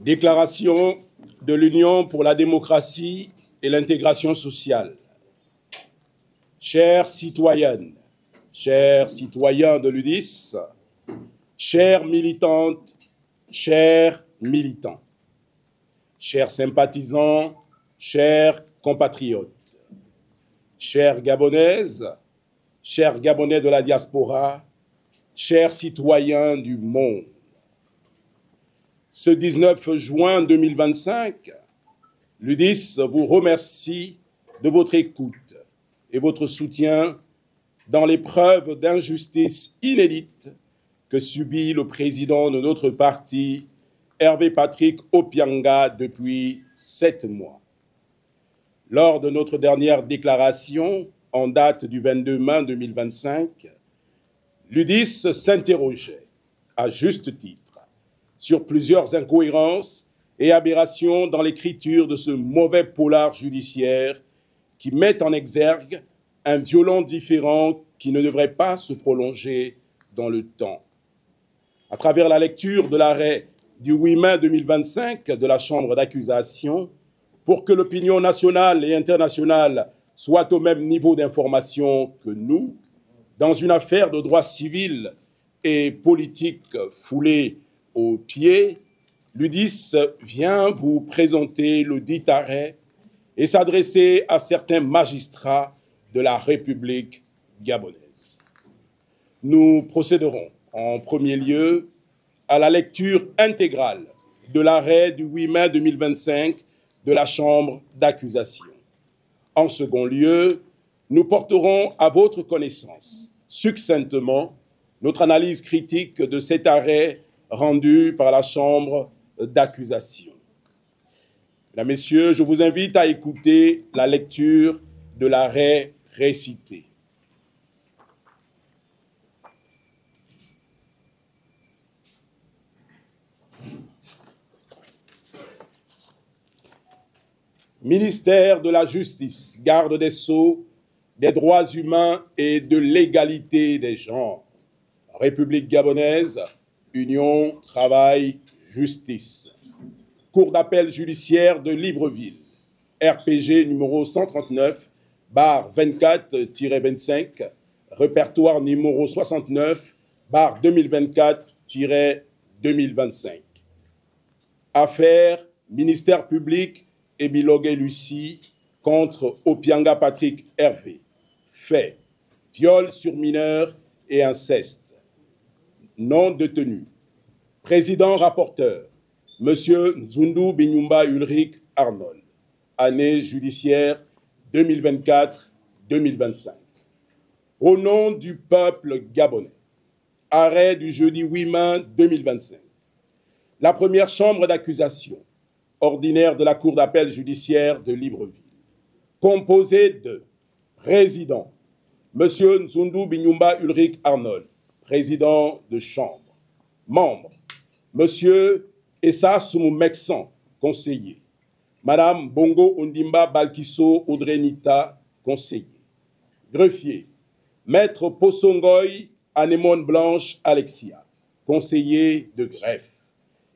Déclaration de l'Union pour la démocratie et l'intégration sociale. Chères citoyennes, chers citoyens de l'UDIS, chères militantes, chers militants, chers sympathisants, chers compatriotes, chères Gabonaises, chers Gabonais de la diaspora, chers citoyens du monde. Ce 19 juin 2025, l'UDIS vous remercie de votre écoute et votre soutien dans l'épreuve d'injustice inédite que subit le président de notre parti, Hervé Patrick Opianga, depuis 7 mois. Lors de notre dernière déclaration, en date du 22 mai 2025, l'UDIS s'interrogeait, à juste titre, sur plusieurs incohérences et aberrations dans l'écriture de ce mauvais polar judiciaire qui met en exergue un violent différend qui ne devrait pas se prolonger dans le temps. À travers la lecture de l'arrêt du 8 mai 2025 de la Chambre d'accusation, pour que l'opinion nationale et internationale soit au même niveau d'information que nous, dans une affaire de droit civil et politique foulée aux pieds, l'UDIS vient vous présenter le dit arrêt et s'adresser à certains magistrats de la République gabonaise. Nous procéderons en premier lieu à la lecture intégrale de l'arrêt du 8 mai 2025 de la Chambre d'accusation. En second lieu, nous porterons à votre connaissance, succinctement, notre analyse critique de cet arrêt rendu par la Chambre d'accusation. Mesdames, Messieurs, je vous invite à écouter la lecture de l'arrêt récité. Ministère de la Justice, garde des Sceaux, des droits humains et de l'égalité des genres. République gabonaise, Union, Travail, Justice. Cour d'appel judiciaire de Libreville, RPG numéro 139, barre 24-25, répertoire numéro 69, barre 2024-2025. Affaire, ministère public, Ebilogue Lucie, contre Opianga Patrick Hervé. Fait, viol sur mineur et inceste. Non détenu. Président rapporteur, Monsieur Nzundu Binyumba Ulrich Arnold. Année judiciaire 2024-2025. Au nom du peuple gabonais, arrêt du jeudi 8 mai 2025. La première chambre d'accusation ordinaire de la Cour d'appel judiciaire de Libreville, composée de résidents, Monsieur Nzundu Binyumba Ulrich Arnold, président de chambre. Membres, Monsieur Essa Soumou-Meksan, conseiller. Madame Bongo Ondimba Balkiso Audrenita, conseiller. Greffier, Maître Posongoy Anémone Blanche Alexia, conseiller de greffe.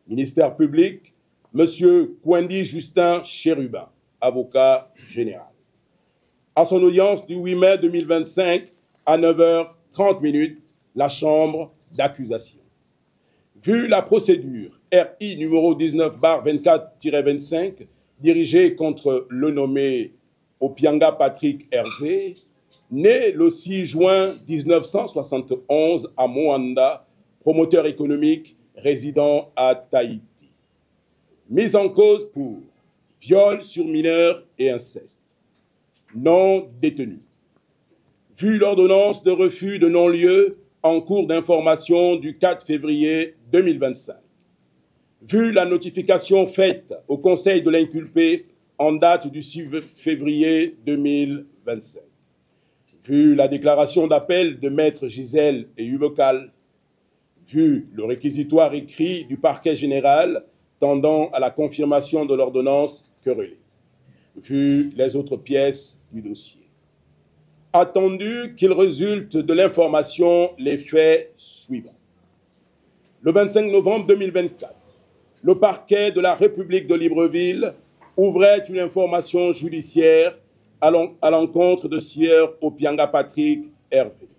Ministère public, Monsieur Kwendi Justin Chérubin, avocat général. À son audience du 8 mai 2025, à 9h30, la chambre d'accusation. Vu la procédure RI numéro 19/24-25, dirigée contre le nommé Opianga Patrick Hervé, né le 6 juin 1971 à Moanda, promoteur économique résidant à Tahiti. Mise en cause pour viol sur mineur et inceste. Non détenu. Vu l'ordonnance de refus de non-lieu en cours d'information du 4 février 2025. Vu la notification faite au Conseil de l'inculpé en date du 6 février 2025. Vu la déclaration d'appel de Maître Gisèle et Ubecal. Vu le réquisitoire écrit du parquet général tendant à la confirmation de l'ordonnance querellée. Vu les autres pièces du dossier. Attendu qu'il résulte de l'information les faits suivants. Le 25 novembre 2024, le parquet de la République de Libreville ouvrait une information judiciaire à l'encontre de Sieur Opianga Patrick Hervé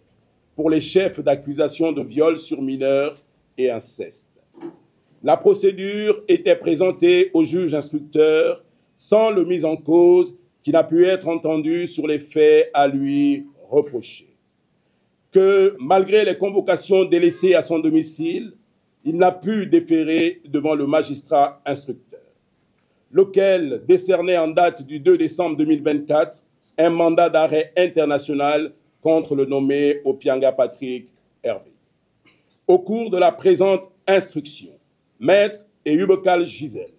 pour les chefs d'accusation de viol sur mineurs et inceste. La procédure était présentée au juge instructeur sans le mis en cause qui n'a pu être entendu sur les faits à lui reprochés. Que malgré les convocations délaissées à son domicile, il n'a pu déférer devant le magistrat instructeur, lequel décernait en date du 2 décembre 2024 un mandat d'arrêt international contre le nommé Opianga Patrick Hervé. Au cours de la présente instruction, Maître Eyubekal Gisèle,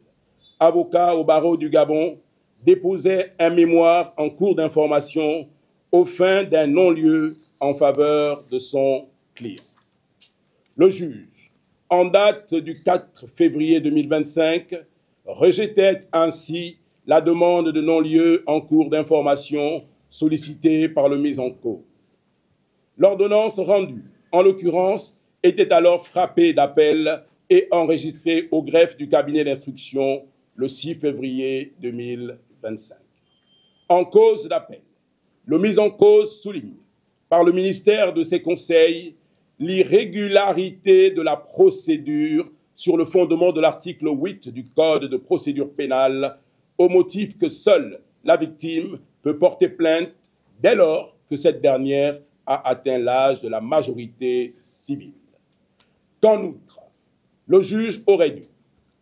avocat au barreau du Gabon, déposait un mémoire en cours d'information aux fins d'un non-lieu en faveur de son client. Le juge, en date du 4 février 2025, rejetait ainsi la demande de non-lieu en cours d'information sollicitée par le mis en cause. L'ordonnance rendue, en l'occurrence, était alors frappée d'appel et enregistrée au greffe du cabinet d'instruction le 6 février 2025. En cause d'appel, le mis en cause souligne, par le ministère de ses conseils, l'irrégularité de la procédure sur le fondement de l'article 8 du Code de procédure pénale, au motif que seule la victime peut porter plainte dès lors que cette dernière a atteint l'âge de la majorité civile. Qu'en outre, le juge aurait dû,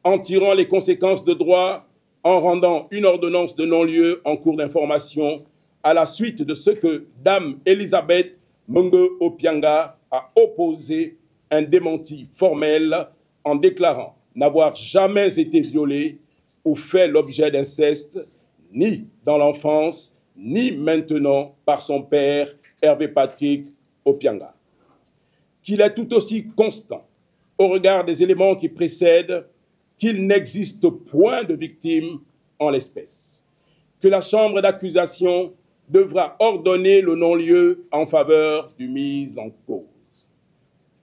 en tirant les conséquences de droit, en rendant une ordonnance de non-lieu en cours d'information à la suite de ce que Dame Elisabeth Mungo Opianga a opposé un démenti formel en déclarant n'avoir jamais été violée ou fait l'objet d'inceste, ni dans l'enfance, ni maintenant par son père, Hervé Patrick Opianga. Qu'il est tout aussi constant au regard des éléments qui précèdent qu'il n'existe point de victime en l'espèce, que la chambre d'accusation devra ordonner le non-lieu en faveur du mis en cause.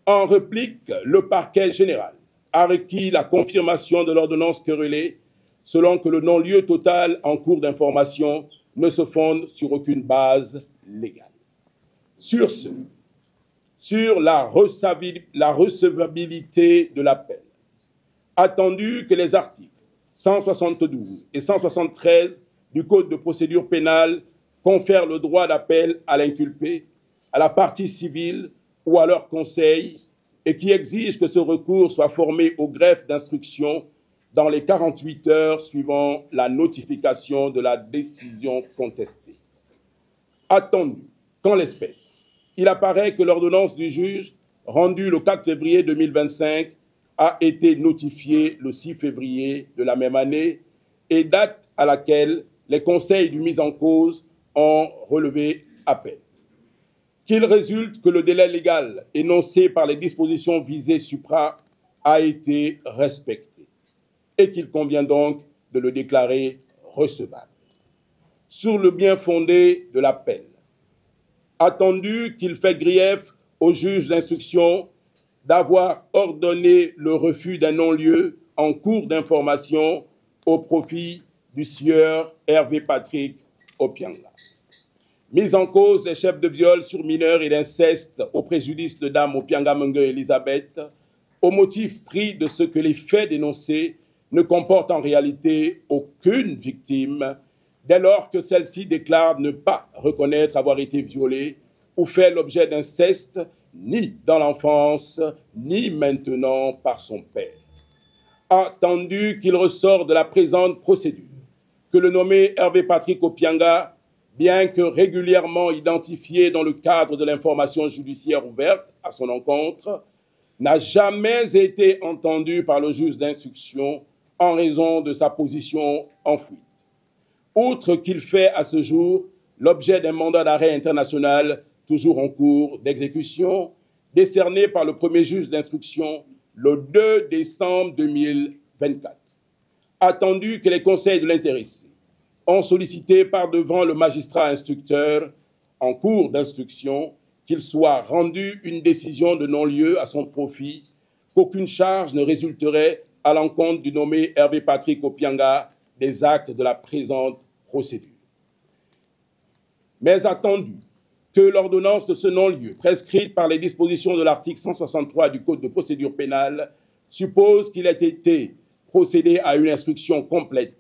En réplique, le parquet général a requis la confirmation de l'ordonnance querellée selon que le non-lieu total en cours d'information ne se fonde sur aucune base légale. Sur ce, sur la recevabilité de l'appel, attendu que les articles 172 et 173 du Code de procédure pénale confèrent le droit d'appel à l'inculpé, à la partie civile ou à leur conseil, et qui exigent que ce recours soit formé au greffe d'instruction dans les 48 heures suivant la notification de la décision contestée. Attendu qu'en l'espèce, il apparaît que l'ordonnance du juge, rendue le 4 février 2025, a été notifiée le 6 février de la même année et date à laquelle les conseils du mis en cause ont relevé appel. Qu'il résulte que le délai légal énoncé par les dispositions visées supra a été respecté et qu'il convient donc de le déclarer recevable. Sur le bien fondé de l'appel, attendu qu'il fait grief au juge d'instruction d'avoir ordonné le refus d'un non-lieu en cours d'information au profit du sieur Hervé Patrick Opianga. Mis en cause les chefs de viol sur mineurs et d'inceste au préjudice de Dame Opianga Mungo Elisabeth, au motif pris de ce que les faits dénoncés ne comportent en réalité aucune victime, dès lors que celle-ci déclare ne pas reconnaître avoir été violée ou fait l'objet d'inceste, ni dans l'enfance, ni maintenant par son père. Attendu qu'il ressort de la présente procédure que le nommé Hervé Patrick Opianga, bien que régulièrement identifié dans le cadre de l'information judiciaire ouverte à son encontre, n'a jamais été entendu par le juge d'instruction en raison de sa position en fuite. Outre qu'il fait à ce jour l'objet d'un mandat d'arrêt international toujours en cours d'exécution, décerné par le premier juge d'instruction le 2 décembre 2024. Attendu que les conseils de l'intéressé ont sollicité par devant le magistrat instructeur en cours d'instruction qu'il soit rendu une décision de non-lieu à son profit, qu'aucune charge ne résulterait à l'encontre du nommé Hervé Patrick Opianga des actes de la présente procédure. Mais attendu que l'ordonnance de ce non-lieu, prescrite par les dispositions de l'article 163 du Code de procédure pénale, suppose qu'il ait été procédé à une instruction complète,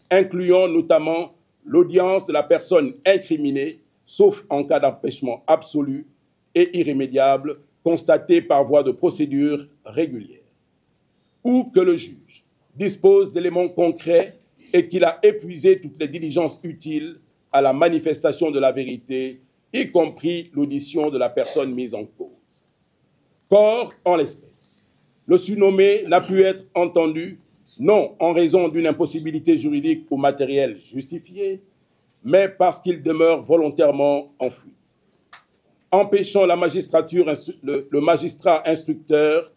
incluant notamment l'audience de la personne incriminée, sauf en cas d'empêchement absolu et irrémédiable, constaté par voie de procédure régulière, ou que le juge dispose d'éléments concrets et qu'il a épuisé toutes les diligences utiles à la manifestation de la vérité, y compris l'audition de la personne mise en cause. Qu'or, en l'espèce, le surnommé n'a pu être entendu, non en raison d'une impossibilité juridique ou matérielle justifiée, mais parce qu'il demeure volontairement en fuite, empêchant la magistrature, le magistrat instructeur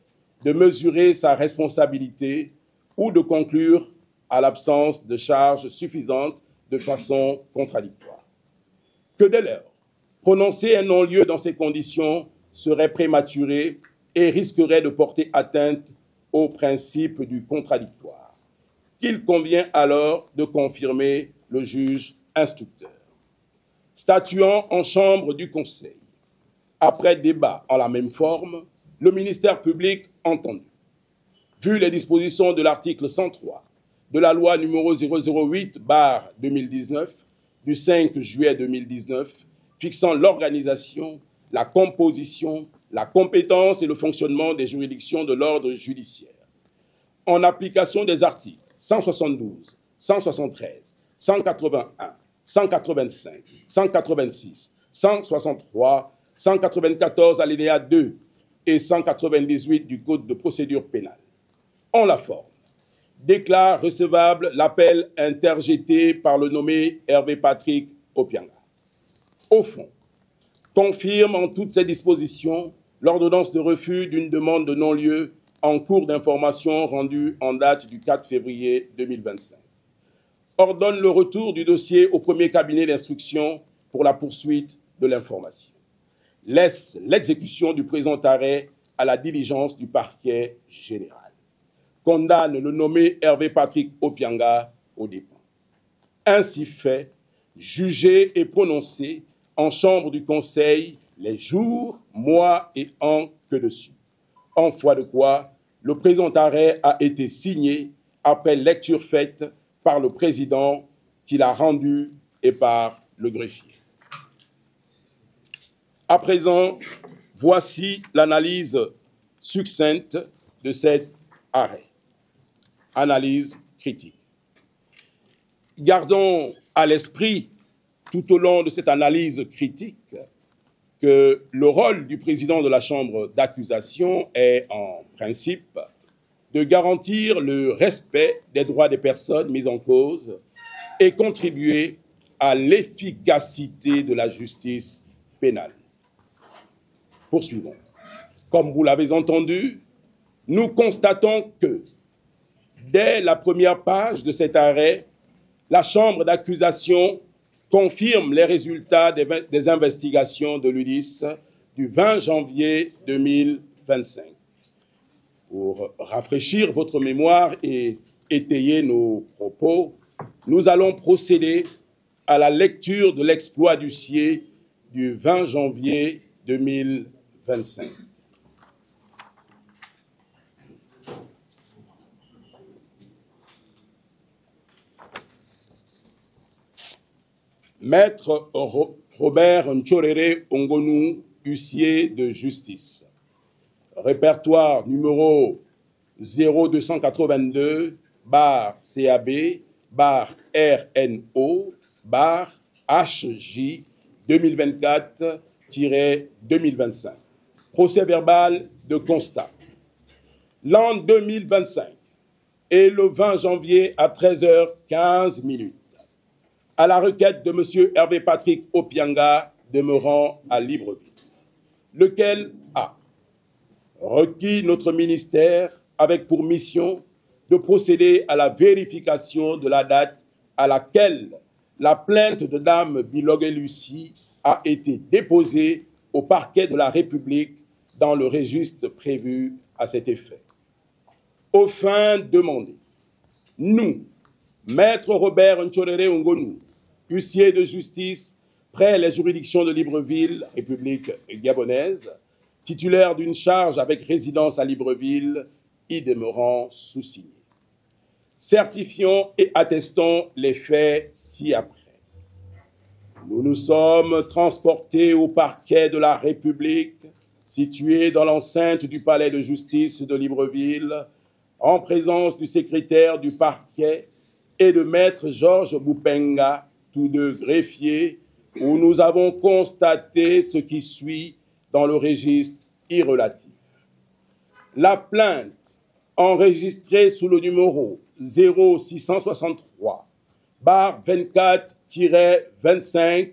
de mesurer sa responsabilité ou de conclure à l'absence de charges suffisantes de façon contradictoire. Que dès lors, prononcer un non-lieu dans ces conditions serait prématuré et risquerait de porter atteinte au principe du contradictoire, qu'il convient alors de confirmer le juge instructeur. Statuant en chambre du Conseil, après débat en la même forme, le ministère public entendu, vu les dispositions de l'article 103 de la loi numéro 008/2019 du 5 juillet 2019, fixant l'organisation, la composition, la compétence et le fonctionnement des juridictions de l'ordre judiciaire, en application des articles 172, 173, 181, 185, 186, 163, 194 alinéa 2 et 198 du Code de procédure pénale. En la forme, déclare recevable l'appel interjeté par le nommé Hervé Patrick Opianga. Au fond, confirme en toutes ces dispositions l'ordonnance de refus d'une demande de non-lieu en cours d'information rendue en date du 4 février 2025. Ordonne le retour du dossier au premier cabinet d'instruction pour la poursuite de l'information. Laisse l'exécution du présent arrêt à la diligence du parquet général. Condamne le nommé Hervé Patrick Opianga au dépôt. Ainsi fait, jugé et prononcé en chambre du Conseil les jours, mois et ans que dessus. En foi de quoi, le présent arrêt a été signé après lecture faite par le président qui l'a rendu et par le greffier. À présent, voici l'analyse succincte de cet arrêt. Analyse critique. Gardons à l'esprit, tout au long de cette analyse critique, que le rôle du président de la Chambre d'accusation est, en principe, de garantir le respect des droits des personnes mises en cause et contribuer à l'efficacité de la justice pénale. Poursuivons. Comme vous l'avez entendu, nous constatons que, dès la première page de cet arrêt, la Chambre d'accusation confirme les résultats des investigations de l'UDIS du 20 janvier 2025. Pour rafraîchir votre mémoire et étayer nos propos, nous allons procéder à la lecture de l'exploit d'huissier du 20 janvier 2025. Maître Robert Ntchorere Ongonu, huissier de justice. Répertoire numéro 02-182-CAB-RNO-HJ 2024-2025. Procès verbal de constat. L'an 2025 et le 20 janvier à 13h15, à la requête de M. Hervé Patrick Opianga demeurant à Libreville, lequel a requis notre ministère avec pour mission de procéder à la vérification de la date à laquelle la plainte de Dame Bilogué Lucie a été déposée au parquet de la République dans le registre prévu à cet effet. aux fins demandées. Nous, Maître Robert Ntchorere Ngonu, huissier de justice près les juridictions de Libreville, République gabonaise, titulaire d'une charge avec résidence à Libreville, y demeurant sous-signé. Certifions et attestons les faits ci-après. Nous nous sommes transportés au parquet de la République, situé dans l'enceinte du palais de justice de Libreville, en présence du secrétaire du parquet et de maître Georges Boupenga, tous deux greffiers, où nous avons constaté ce qui suit dans le registre irrelatif. La plainte enregistrée sous le numéro 0663/24-25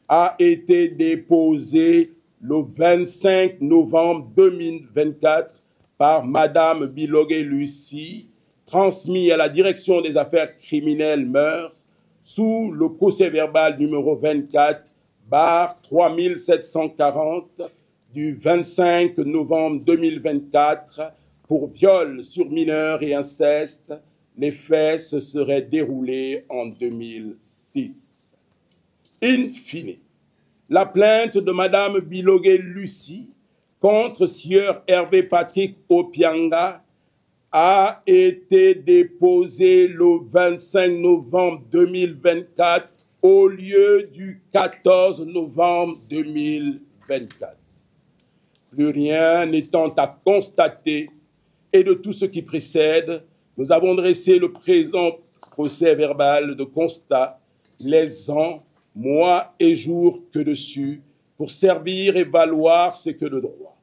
a été déposée le 25 novembre 2024 par Madame Bilogué Lucie, transmis à la Direction des affaires criminelles mœurs sous le procès-verbal numéro 24/3740 du 25 novembre 2024 pour viol sur mineur et inceste. Les faits se seraient déroulés en 2006. In fine, la plainte de Madame Bilogué Lucie contre sieur Hervé Patrick Opianga a été déposée le 25 novembre 2024 au lieu du 14 novembre 2024. Plus rien n'étant à constater et de tout ce qui précède, nous avons dressé le présent procès verbal de constat, les ans, mois et jours que dessus, pour servir et valoir ce que de droit.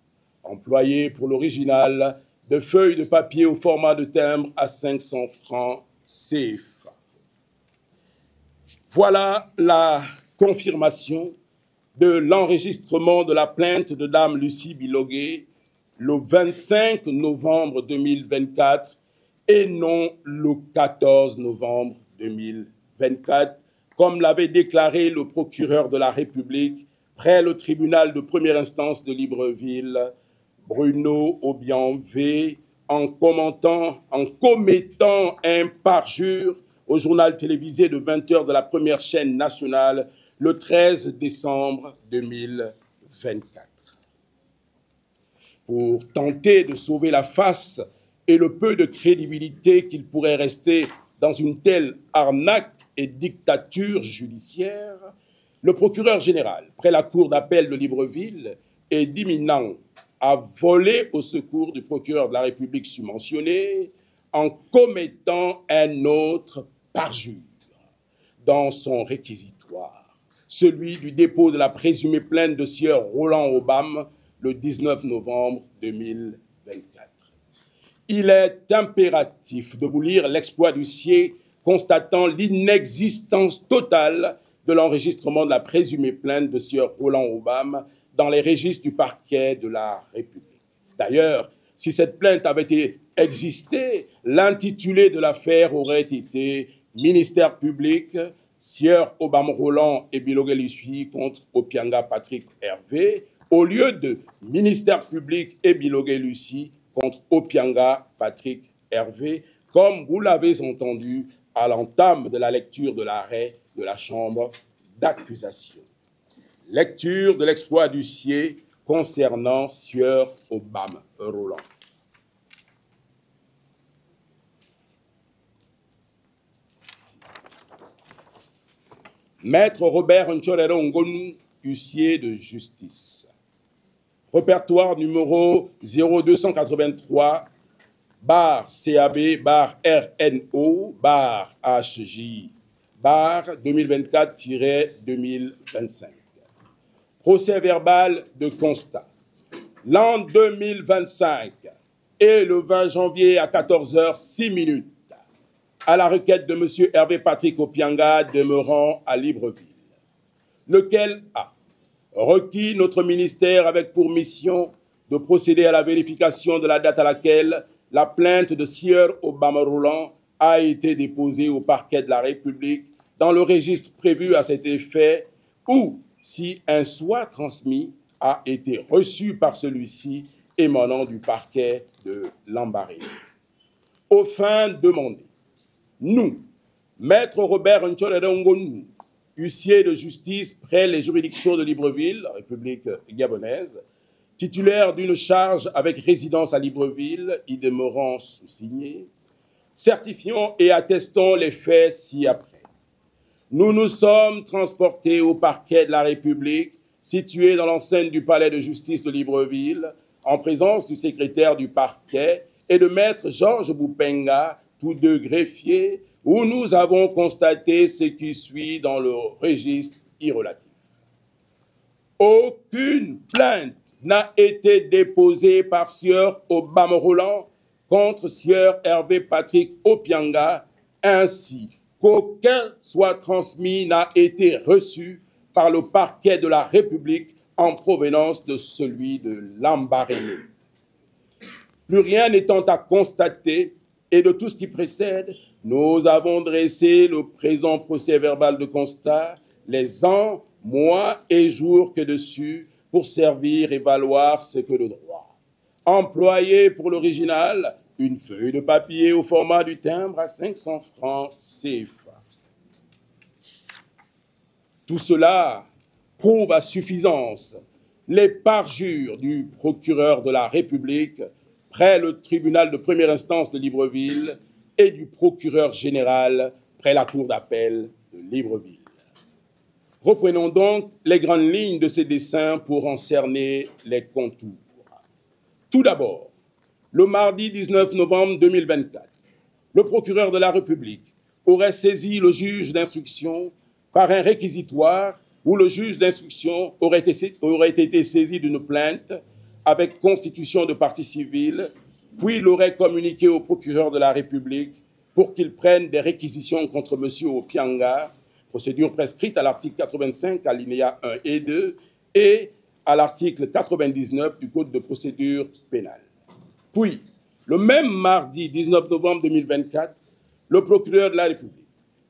Employé pour l'original de feuilles de papier au format de timbre à 500 francs CFA. Voilà la confirmation de l'enregistrement de la plainte de Dame Lucie Bilogué le 25 novembre 2024 et non le 14 novembre 2024, comme l'avait déclaré le procureur de la République près le tribunal de première instance de Libreville, Bruno Obianvé, en commettant un parjure au journal télévisé de 20h de la première chaîne nationale le 13 décembre 2024. Pour tenter de sauver la face et le peu de crédibilité qu'il pourrait rester dans une telle arnaque et dictature judiciaire, le procureur général, près la cour d'appel de Libreville, est d'imminent à voler au secours du procureur de la République submentionné en commettant un autre parjure dans son réquisitoire, celui du dépôt de la présumée plainte de sieur Roland Obam le 19 novembre 2024. Il est impératif de vous lire l'exploit d'huissier constatant l'inexistence totale de l'enregistrement de la présumée plainte de sieur Roland Obam dans les registres du parquet de la République. D'ailleurs, si cette plainte avait existé, l'intitulé de l'affaire aurait été « Ministère public, sieur Obam Roland et Bilogué Lucie contre Opianga Patrick Hervé », au lieu de « Ministère public et Bilogué Lucie contre Opianga Patrick Hervé », comme vous l'avez entendu à l'entame de la lecture de l'arrêt de la chambre d'accusation. Lecture de l'exploit d'huissier concernant sieur Obam Roland. Maître Robert Ntchorere Ngonu, huissier de justice. Répertoire numéro 0283, bar CAB, bar RNO, bar HJ, bar 2024-2025. Procès verbal de constat. L'an 2025 et le 20 janvier à 14h06, à la requête de M. Hervé Patrick Opianga demeurant à Libreville, lequel a requis notre ministère avec pour mission de procéder à la vérification de la date à laquelle la plainte de sieur Obam Roland a été déposée au parquet de la République dans le registre prévu à cet effet ou si un soit transmis a été reçu par celui-ci émanant du parquet de Lambaréné. aux fins demandées. Nous, Maître Robert Ntcholerongonu, huissier de justice près les juridictions de Libreville, République gabonaise, titulaire d'une charge avec résidence à Libreville, y demeurant sous-signé, certifions et attestons les faits ci-après. Nous nous sommes transportés au parquet de la République, situé dans l'enceinte du palais de justice de Libreville, en présence du secrétaire du parquet et de maître Georges Boupenga, tous deux greffiers, où nous avons constaté ce qui suit dans le registre irrelatif. Aucune plainte n'a été déposée par sieur Obama Roland contre sieur Hervé Patrick Opianga, ainsi qu'aucun soit transmis n'a été reçu par le parquet de la République en provenance de celui de Lambaréné. Plus rien n'étant à constater et de tout ce qui précède, nous avons dressé le présent procès-verbal de constat, les ans, mois et jours que dessus, pour servir et valoir ce que le droit. Employé pour l'original, une feuille de papier au format du timbre à 500 francs CFA. Tout cela prouve à suffisance les parjures du procureur de la République près le tribunal de première instance de Libreville et du procureur général près la cour d'appel de Libreville. Reprenons donc les grandes lignes de ces dessins pour en cerner les contours. Tout d'abord, le mardi 19 novembre 2024, le procureur de la République aurait saisi le juge d'instruction par un réquisitoire où le juge d'instruction aurait été saisi d'une plainte avec constitution de partie civile, puis l'aurait communiqué au procureur de la République pour qu'il prenne des réquisitions contre M. Opianga, procédure prescrite à l'article 85, alinéa 1 et 2, et à l'article 99 du Code de procédure pénale. Puis, le même mardi 19 novembre 2024, le procureur de la République,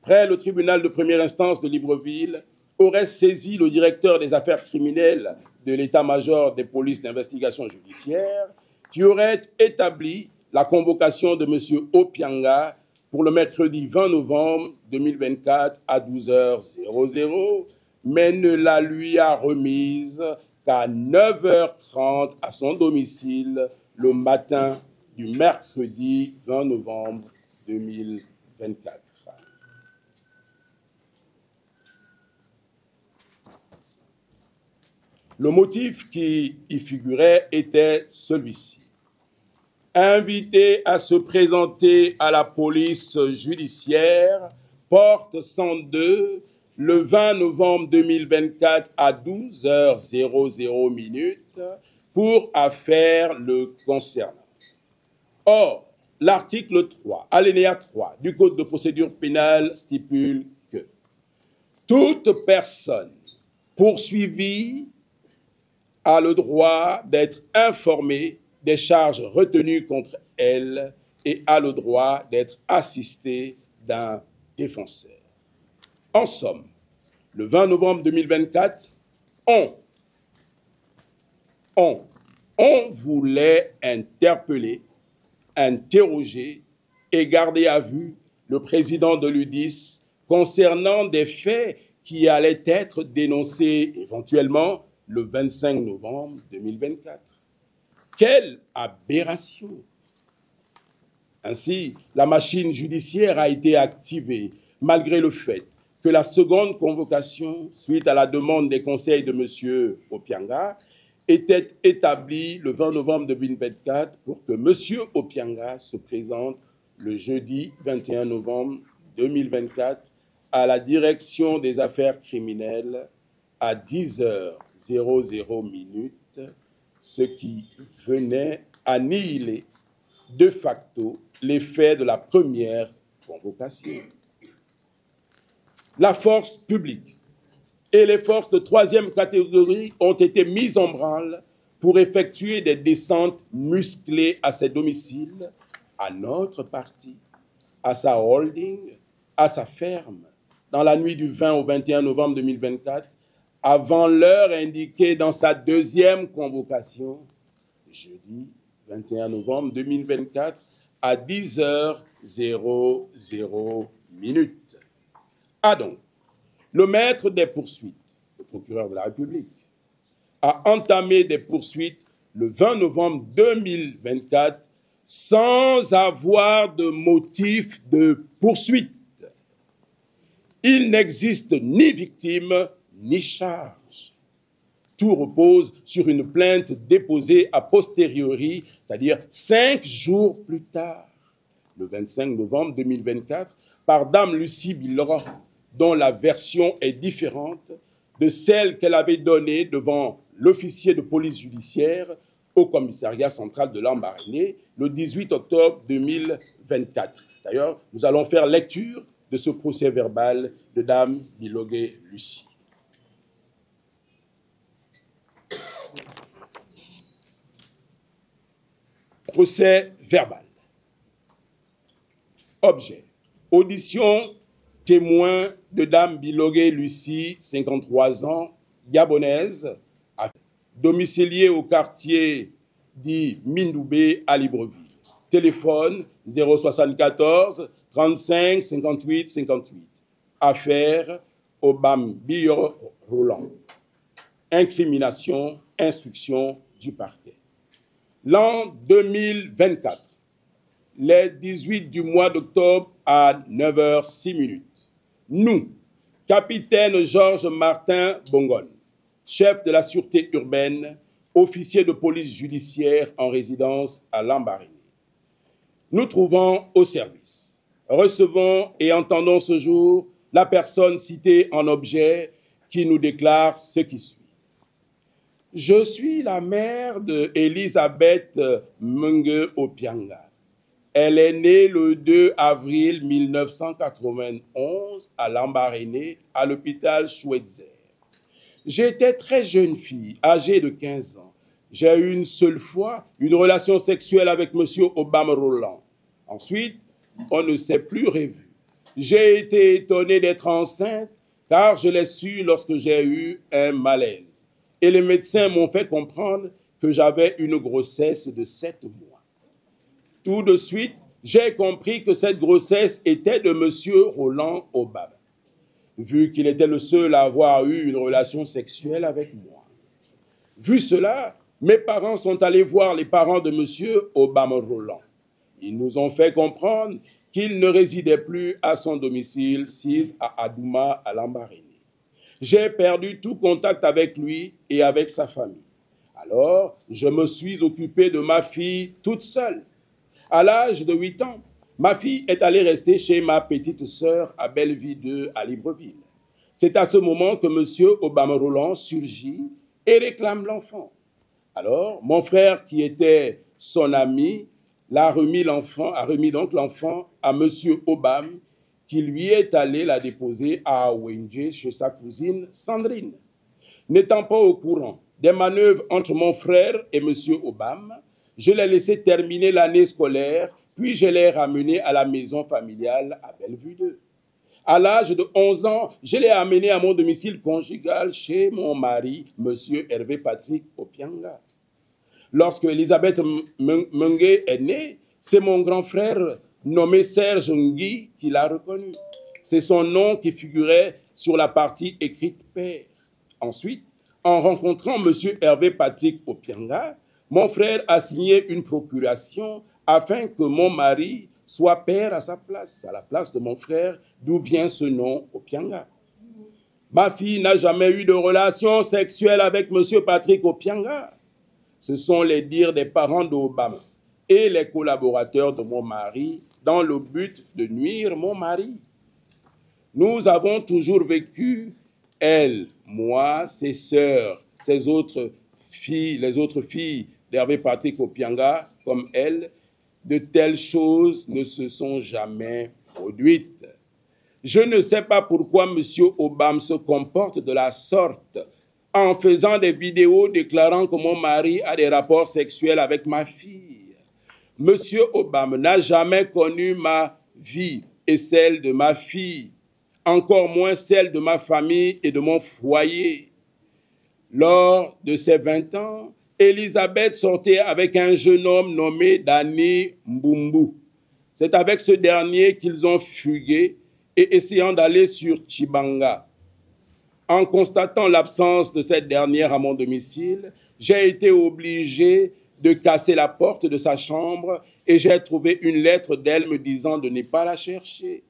près le tribunal de première instance de Libreville, aurait saisi le directeur des affaires criminelles de l'état-major des polices d'investigation judiciaire, qui aurait établi la convocation de M. Opianga pour le mercredi 20 novembre 2024 à 12h00, mais ne la lui a remise qu'à 9h30 à son domicile le matin du mercredi 20 novembre 2024. Le motif qui y figurait était celui-ci. Invité à se présenter à la police judiciaire, porte 102, le 20 novembre 2024 à 12h00 pour affaire le concernant. Or, l'article 3, alinéa 3 du Code de procédure pénale stipule que toute personne poursuivie a le droit d'être informée des charges retenues contre elle et a le droit d'être assistée d'un défenseur. En somme, le 20 novembre 2024, on voulait interpeller, interroger et garder à vue le président de l'UDIS concernant des faits qui allaient être dénoncés éventuellement le 25 novembre 2024. Quelle aberration! Ainsi, la machine judiciaire a été activée malgré le fait que la seconde convocation, suite à la demande des conseils de M. Opianga, était établie le 20 novembre 2024 pour que M. Opianga se présente le jeudi 21 novembre 2024 à la direction des affaires criminelles à 10h00, ce qui venait annihiler de facto l'effet de la première convocation. La force publique et les forces de troisième catégorie ont été mises en branle pour effectuer des descentes musclées à ses domiciles, à notre parti, à sa holding, à sa ferme, dans la nuit du 20 au 21 novembre 2024, avant l'heure indiquée dans sa deuxième convocation, jeudi 21 novembre 2024, à 10h00. Ah donc, le maître des poursuites, le procureur de la République, a entamé des poursuites le 20 novembre 2024 sans avoir de motif de poursuite. Il n'existe ni victime ni charge. Tout repose sur une plainte déposée a posteriori, c'est-à-dire 5 jours plus tard, le 25 novembre 2024, par Dame Lucie Bilora, dont la version est différente de celle qu'elle avait donnée devant l'officier de police judiciaire au commissariat central de Lambaréné le 18 octobre 2024. D'ailleurs, nous allons faire lecture de ce procès verbal de Dame Bilogué Lucie. Procès verbal. Objet. Audition témoin de Dame Bilogué Lucie, 53 ans, gabonaise, domiciliée au quartier dit Mindoubé à Libreville. Téléphone 074 35 58 58. Affaire Obam Bio Roland. Incrimination, instruction du parquet. L'an 2024, les 18 du mois d'octobre à 9h06. Nous, capitaine Georges Martin Bongon, chef de la sûreté urbaine, officier de police judiciaire en résidence à Lambaréné, nous trouvons au service. Recevons et entendons ce jour la personne citée en objet qui nous déclare ce qui suit. Je suis la mère de Elisabeth Mungue Opianga. Elle est née le 2 avril 1991 à Lambaréné, à l'hôpital Schweitzer. J'étais très jeune fille, âgée de 15 ans. J'ai eu une seule fois une relation sexuelle avec M. Obam Roland. Ensuite, on ne s'est plus revu. J'ai été étonné d'être enceinte car je l'ai su lorsque j'ai eu un malaise. Et les médecins m'ont fait comprendre que j'avais une grossesse de 7 mois. Tout de suite, j'ai compris que cette grossesse était de M. Roland Obam, vu qu'il était le seul à avoir eu une relation sexuelle avec moi. Vu cela, mes parents sont allés voir les parents de M. Obam Roland. Ils nous ont fait comprendre qu'il ne résidait plus à son domicile 6 à Adouma, à Lambaréné. J'ai perdu tout contact avec lui et avec sa famille. Alors, je me suis occupé de ma fille toute seule. À l'âge de 8 ans, ma fille est allée rester chez ma petite sœur à Belleville 2 à Libreville. C'est à ce moment que M. Obam Roland surgit et réclame l'enfant. Alors, mon frère, qui était son ami, a remis donc l'enfant à M. Obam, qui lui est allé la déposer à Awenje chez sa cousine Sandrine. N'étant pas au courant des manœuvres entre mon frère et M. Obam, je l'ai laissé terminer l'année scolaire, puis je l'ai ramené à la maison familiale à Bellevue 2. À l'âge de 11 ans, je l'ai amené à mon domicile conjugal chez mon mari, M. Hervé Patrick Opianga. Lorsque Elisabeth Mungue est née, c'est mon grand frère nommé Serge Ngui qui l'a reconnu. C'est son nom qui figurait sur la partie écrite père. Ensuite, en rencontrant M. Hervé Patrick Opianga, mon frère a signé une procuration afin que mon mari soit père à sa place, à la place de mon frère, d'où vient ce nom Opianga. Ma fille n'a jamais eu de relation sexuelle avec M. Patrick Opianga. Ce sont les dires des parents d'Obama et les collaborateurs de mon mari dans le but de nuire mon mari. Nous avons toujours vécu, elle, moi, ses sœurs, les autres filles d'Hervé Patrick Opianga, comme elle, de telles choses ne se sont jamais produites. Je ne sais pas pourquoi M. Obam se comporte de la sorte en faisant des vidéos déclarant que mon mari a des rapports sexuels avec ma fille. M. Obam n'a jamais connu ma vie et celle de ma fille, encore moins celle de ma famille et de mon foyer. Lors de ses 20 ans, Elisabeth sortait avec un jeune homme nommé Dani Mbumbu. C'est avec ce dernier qu'ils ont fugué et essayant d'aller sur Tchibanga. En constatant l'absence de cette dernière à mon domicile, j'ai été obligé de casser la porte de sa chambre et j'ai trouvé une lettre d'elle me disant de ne pas la chercher.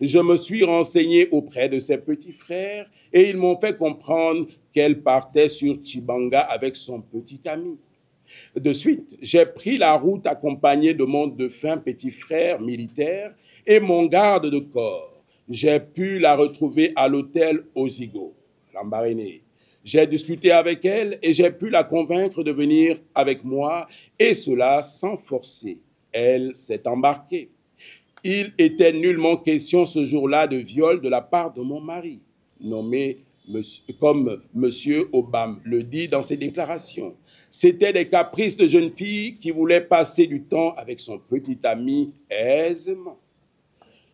Je me suis renseigné auprès de ses petits frères et ils m'ont fait comprendre qu'elle partait sur Tchibanga avec son petit ami. De suite, j'ai pris la route accompagné de mon défunt petit frère militaire et mon garde de corps. J'ai pu la retrouver à l'hôtel Ozigo, Lambaréné. J'ai discuté avec elle et j'ai pu la convaincre de venir avec moi, et cela sans forcer. Elle s'est embarquée. Il était nullement question ce jour-là de viol de la part de mon mari, nommé comme M. Obama le dit dans ses déclarations. C'était des caprices de jeune fille qui voulait passer du temps avec son petit ami aisément.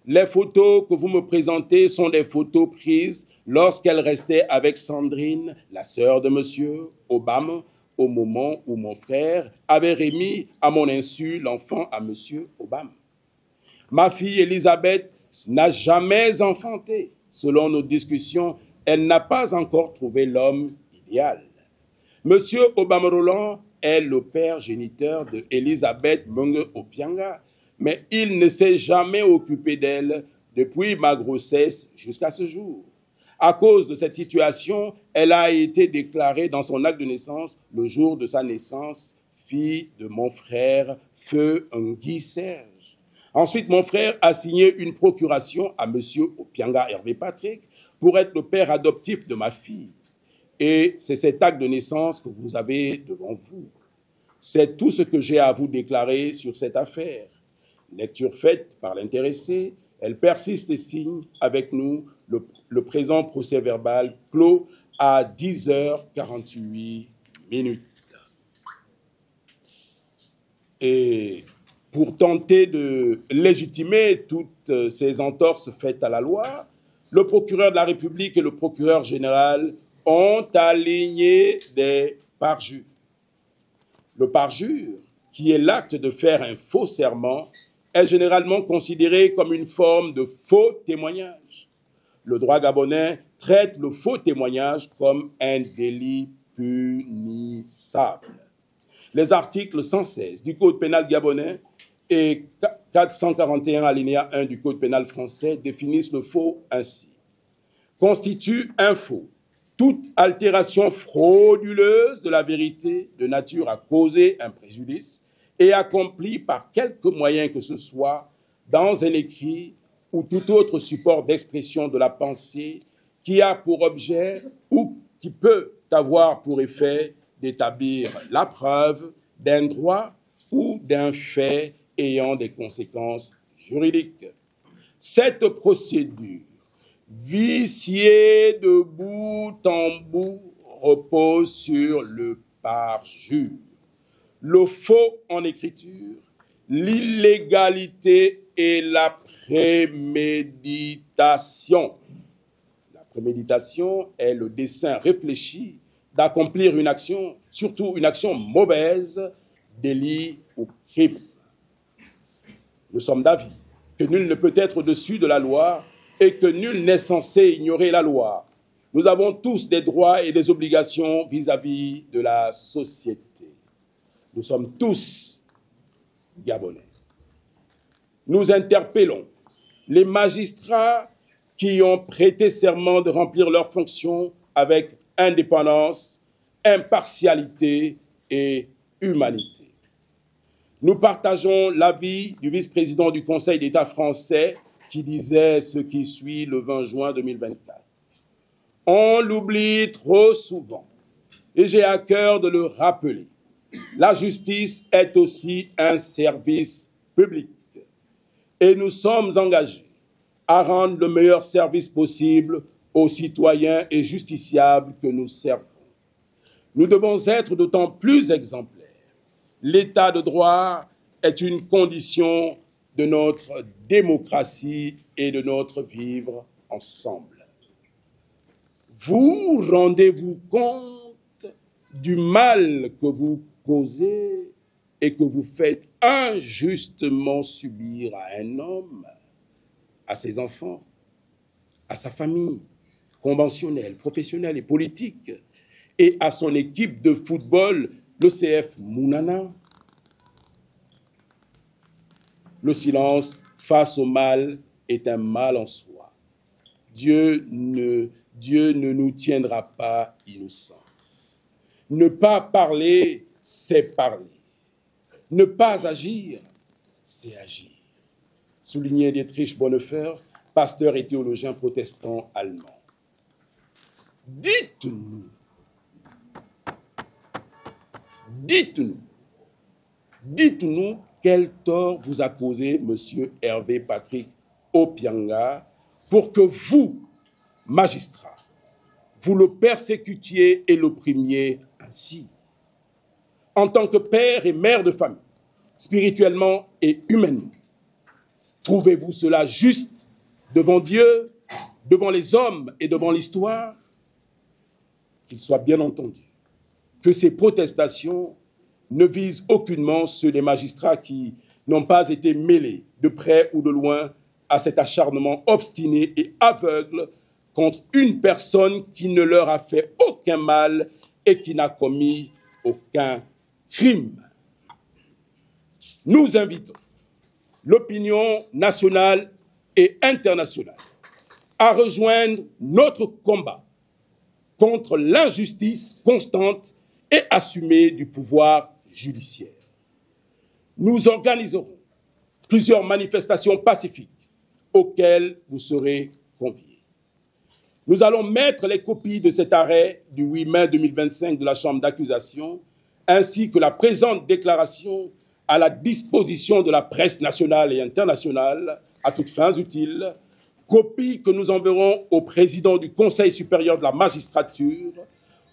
Les photos que vous me présentez sont des photos prises lorsqu'elle restait avec Sandrine, la sœur de M. Obama, au moment où mon frère avait remis à mon insu l'enfant à M. Obama. Ma fille Elisabeth n'a jamais enfanté. Selon nos discussions, elle n'a pas encore trouvé l'homme idéal. M. Obama Roland est le père géniteur de Elisabeth Munge Opianga, mais il ne s'est jamais occupé d'elle depuis ma grossesse jusqu'à ce jour. À cause de cette situation, elle a été déclarée dans son acte de naissance le jour de sa naissance, fille de mon frère, Feu Ngui Serge. Ensuite, mon frère a signé une procuration à M. Opianga Hervé Patrick pour être le père adoptif de ma fille. Et c'est cet acte de naissance que vous avez devant vous. C'est tout ce que j'ai à vous déclarer sur cette affaire. Lecture faite par l'intéressé, elle persiste et signe avec nous le présent procès-verbal clos à 10h48. Et pour tenter de légitimer toutes ces entorses faites à la loi, le procureur de la République et le procureur général ont aligné des parjures. Le parjure, qui est l'acte de faire un faux serment, est généralement considéré comme une forme de faux témoignage. Le droit gabonais traite le faux témoignage comme un délit punissable. Les articles 116 du Code pénal gabonais et 441 alinéa 1 du Code pénal français définissent le faux ainsi. Constitue un faux toute altération frauduleuse de la vérité de nature à causer un préjudice et accomplie par quelque moyen que ce soit dans un écrit ou tout autre support d'expression de la pensée qui a pour objet ou qui peut avoir pour effet d'établir la preuve d'un droit ou d'un fait ayant des conséquences juridiques. Cette procédure, viciée de bout en bout, repose sur le parjure, le faux en écriture, l'illégalité et la préméditation. La préméditation est le dessein réfléchi d'accomplir une action, surtout une action mauvaise, délit ou crime. Nous sommes d'avis que nul ne peut être au-dessus de la loi et que nul n'est censé ignorer la loi. Nous avons tous des droits et des obligations vis-à-vis de la société. Nous sommes tous Gabonais. Nous interpellons les magistrats qui ont prêté serment de remplir leurs fonctions avec indépendance, impartialité et humanité. Nous partageons l'avis du vice-président du Conseil d'État français qui disait ce qui suit le 20 juin 2024. On l'oublie trop souvent et j'ai à cœur de le rappeler. La justice est aussi un service public et nous sommes engagés à rendre le meilleur service possible aux citoyens et justiciables que nous servons. Nous devons être d'autant plus exemplaires. L'état de droit est une condition de notre démocratie et de notre vivre ensemble. Vous rendez-vous compte du mal que vous causez et que vous faites injustement subir à un homme, à ses enfants, à sa famille conventionnelle, professionnelle et politique, et à son équipe de football, le CF Mounana. Le silence face au mal est un mal en soi. Dieu ne nous tiendra pas innocents. Ne pas parler, c'est parler. Ne pas agir, c'est agir. Soulignait Dietrich Bonhoeffer, pasteur et théologien protestant allemand. Dites-nous quel tort vous a causé M. Hervé Patrick Opianga pour que vous, magistrats, vous le persécutiez et l'opprimiez ainsi. En tant que père et mère de famille, spirituellement et humainement, trouvez-vous cela juste devant Dieu, devant les hommes et devant l'histoire? Qu'il soit bien entendu que ces protestations ne visent aucunement ceux des magistrats qui n'ont pas été mêlés de près ou de loin à cet acharnement obstiné et aveugle contre une personne qui ne leur a fait aucun mal et qui n'a commis aucun crime. Nous invitons l'opinion nationale et internationale à rejoindre notre combat contre l'injustice constante et assumée du pouvoir judiciaire. Nous organiserons plusieurs manifestations pacifiques auxquelles vous serez conviés. Nous allons mettre les copies de cet arrêt du 8 mai 2025 de la Chambre d'accusation ainsi que la présente déclaration à la disposition de la presse nationale et internationale à toutes fins utiles, copie que nous enverrons au président du Conseil supérieur de la magistrature,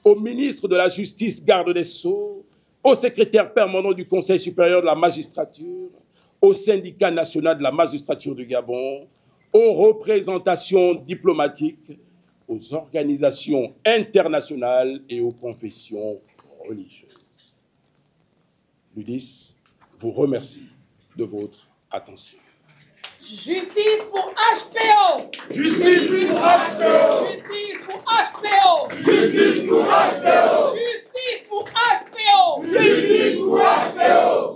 au ministre de la Justice, garde des Sceaux, au secrétaire permanent du Conseil supérieur de la magistrature, au syndicat national de la magistrature du Gabon, aux représentations diplomatiques, aux organisations internationales et aux confessions religieuses. L'UDIS vous remercie de votre attention. Justice pour HPO! Justice pour HPO! Justice pour HPO! Justice pour HPO! Justice pour HPO! Justice pour HPO!